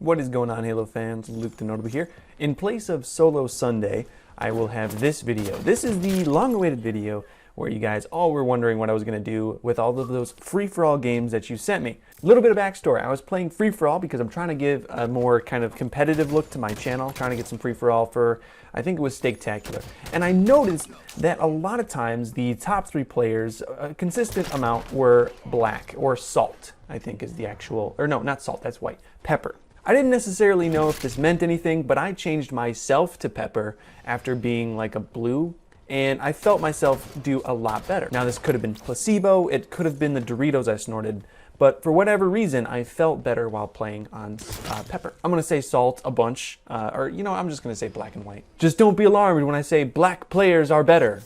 What is going on, Halo fans? Luke the Notable here. In place of Solo Sunday, I will have this video. This is the long-awaited video where you guys all were wondering what I was going to do with all of those free-for-all games that you sent me. A little bit of backstory. I was playing free-for-all because I'm trying to give a more kind of competitive look to my channel, trying to get some free-for-all for, I think it was Steaktacular. And I noticed that a lot of times the top 3 players, a consistent amount, were black or salt, I think is the actual, or no, not salt, that's white, pepper. I didn't necessarily know if this meant anything, but I changed myself to pepper after being like a blue, and I felt myself do a lot better. Now this could have been placebo, it could have been the Doritos I snorted, but for whatever reason, I felt better while playing on pepper. I'm gonna say salt a bunch, or you know, I'm just gonna say black and white. Just don't be alarmed when I say black players are better.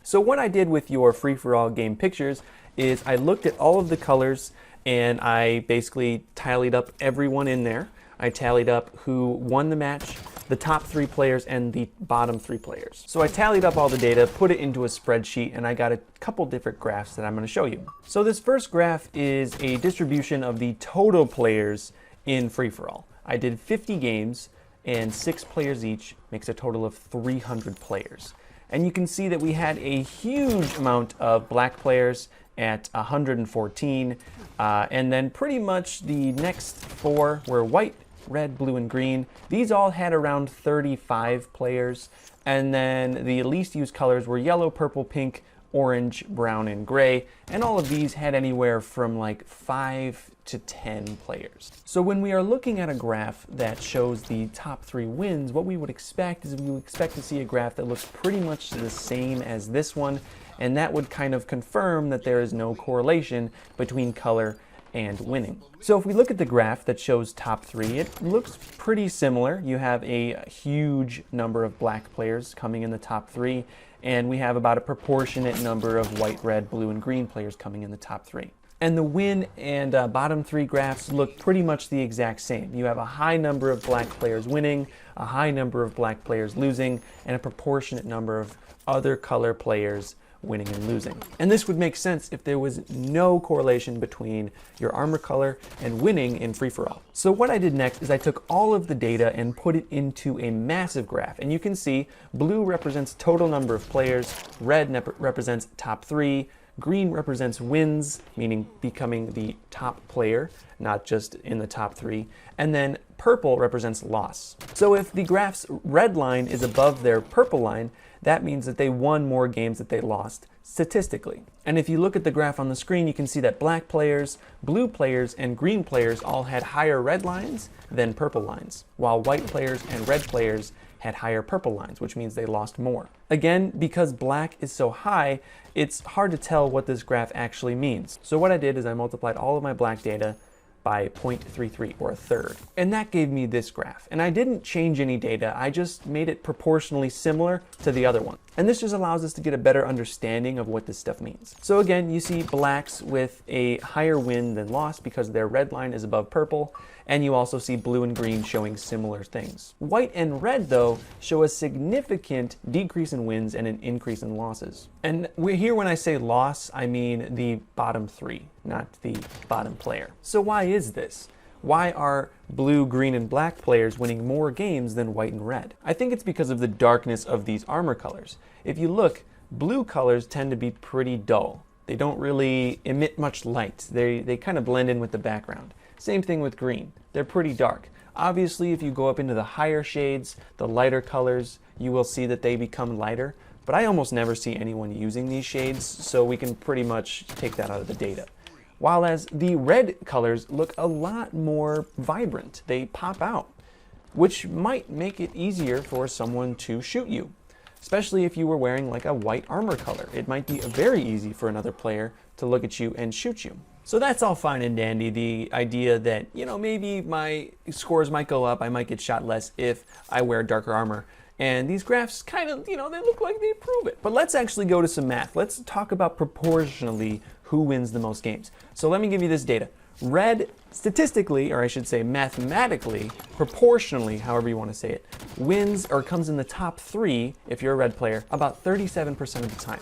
So what I did with your free-for-all game pictures is I looked at all of the colors and I basically tallied up everyone in there. I tallied up who won the match, the top 3 players, and the bottom 3 players. So I tallied up all the data, put it into a spreadsheet, and I got a couple different graphs that I'm going to show you. So this first graph is a distribution of the total players in free-for-all. I did 50 games, and 6 players each makes a total of 300 players. And you can see that we had a huge amount of black players at 114, and then pretty much the next 4 were white, red, blue, and green. These all had around 35 players, and then the least used colors were yellow, purple, pink, orange, brown, and gray, and all of these had anywhere from like 5 to 10 players. So when we are looking at a graph that shows the top 3 wins, what we would expect is we would expect to see a graph that looks pretty much the same as this one, and that would kind of confirm that there is no correlation between color and winning. So if we look at the graph that shows top 3, it looks pretty similar. You have a huge number of black players coming in the top 3, and we have about a proportionate number of white, red, blue, and green players coming in the top 3. And the win and bottom 3 graphs look pretty much the exact same. You have a high number of black players winning, a high number of black players losing, and a proportionate number of other color players winning and losing. And this would make sense if there was no correlation between your armor color and winning in free-for-all. So what I did next is I took all of the data and put it into a massive graph. And you can see blue represents total number of players, red represents top 3, green represents wins, meaning becoming the top player, not just in the top 3, and then purple represents loss. So if the graph's red line is above their purple line, that means that they won more games that they lost statistically. And if you look at the graph on the screen, you can see that black players, blue players, and green players all had higher red lines than purple lines, while white players and red players had higher purple lines, which means they lost more. Again, because black is so high, it's hard to tell what this graph actually means. So what I did is I multiplied all of my black data by 0.33, or a third. And that gave me this graph. And I didn't change any data, I just made it proportionally similar to the other one. And this just allows us to get a better understanding of what this stuff means. So again, you see blacks with a higher win than loss because their red line is above purple, and you also see blue and green showing similar things. White and red, though, show a significant decrease in wins and an increase in losses. And here when I say loss, I mean the bottom 3, not the bottom player. So why is this? Why are blue, green, and black players winning more games than white and red? I think it's because of the darkness of these armor colors. If you look, blue colors tend to be pretty dull. They don't really emit much light. They kind of blend in with the background. Same thing with green. They're pretty dark. Obviously, if you go up into the higher shades, the lighter colors, you will see that they become lighter. But I almost never see anyone using these shades, so we can pretty much take that out of the data. While as the red colors look a lot more vibrant. They pop out, which might make it easier for someone to shoot you. Especially if you were wearing like a white armor color. It might be very easy for another player to look at you and shoot you. So that's all fine and dandy, the idea that, you know, maybe my scores might go up, I might get shot less if I wear darker armor. And these graphs kind of, you know, they look like they prove it. But let's actually go to some math. Let's talk about proportionally who wins the most games. So let me give you this data. Red, statistically, or I should say mathematically, proportionally, however you want to say it, wins or comes in the top 3, if you're a red player, about 37% of the time.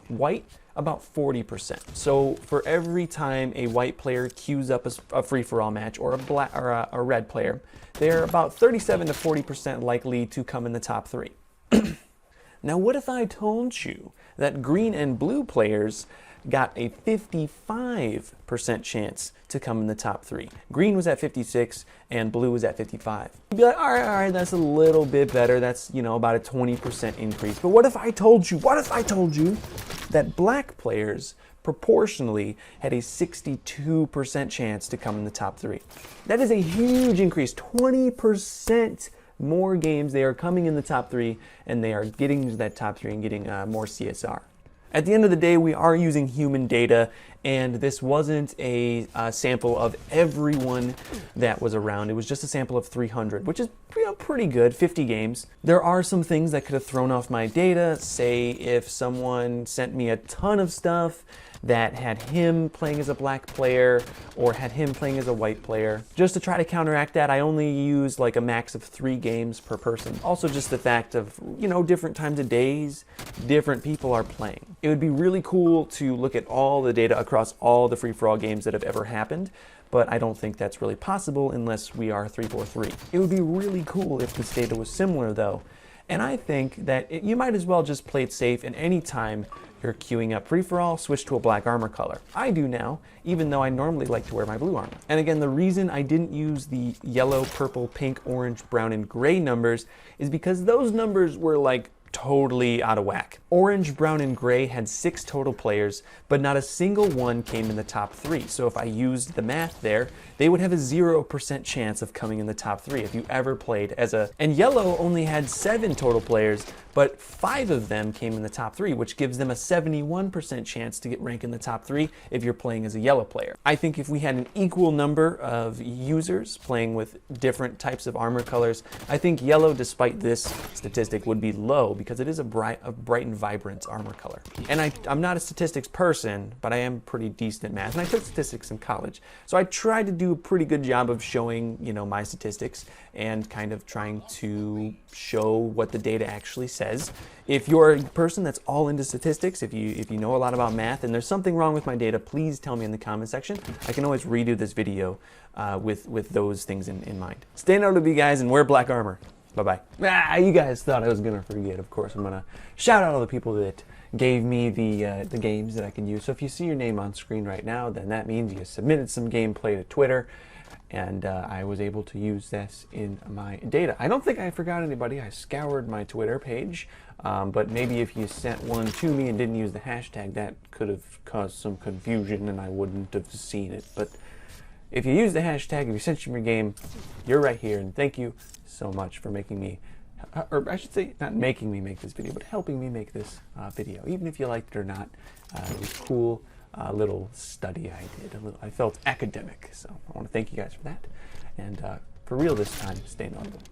white about 40%. So for every time a white player queues up a free-for-all match, or a red player, they're about 37 to 40% likely to come in the top 3. Now what if I told you that green and blue players got a 55% chance to come in the top 3? Green was at 56 and blue was at 55. You'd be like, all right, that's a little bit better. That's, you know, about a 20% increase. But what if I told you that black players proportionally had a 62% chance to come in the top 3? That is a huge increase. 20% more games they are coming in the top 3, and they are getting to that top 3 and getting more CSR. At the end of the day, we are using human data, and this wasn't a sample of everyone that was around. It was just a sample of 300, which is pretty good, 50 games. There are some things that could have thrown off my data. Say if someone sent me a ton of stuff that had him playing as a black player or had him playing as a white player. Just to try to counteract that, I only use like a max of 3 games per person. Also just the fact of, you know, different times of days, different people are playing. It would be really cool to look at all the data across all the free-for-all games that have ever happened, but I don't think that's really possible unless we are 343. It would be really cool if this data was similar though. And I think that you might as well just play it safe, and any time you're queuing up free-for-all, switch to a black armor color. I do now, even though I normally like to wear my blue armor. And again, the reason I didn't use the yellow, purple, pink, orange, brown, and gray numbers is because those numbers were like totally out of whack. Orange, brown, and gray had 6 total players, but not a single one came in the top 3. So if I used the math there, they would have a 0% chance of coming in the top 3 if you ever played as a... And yellow only had 7 total players, but 5 of them came in the top 3, which gives them a 71% chance to get ranked in the top 3 if you're playing as a yellow player. I think if we had an equal number of users playing with different types of armor colors, I think yellow, despite this statistic, would be low because it is a bright and vibrant armor color. And I'm not a statistics person, but I am pretty decent at math, and I took statistics in college. So I tried to do a pretty good job of showing, you know, my statistics and kind of trying to show what the data actually says. If you're a person that's all into statistics, if you know a lot about math and there's something wrong with my data, please tell me in the comment section. I can always redo this video with those things in mind. Stay notably, guys, and wear black armor. Bye-bye. You guys thought I was gonna forget. Of course, I'm gonna shout out all the people that gave me the games that I can use. So if you see your name on screen right now, then that means you submitted some gameplay to Twitter, and I was able to use this in my data. I don't think I forgot anybody. I scoured my Twitter page, but maybe if you sent one to me and didn't use the hashtag, that could have caused some confusion and I wouldn't have seen it. But if you use the hashtag, if you sent your game, you're right here, and thank you so much for making me, or I should say, not making me make this video, but helping me make this video. Even if you liked it or not, it was cool. Little study I did. I felt academic, so I want to thank you guys for that. And for real this time, stay notable.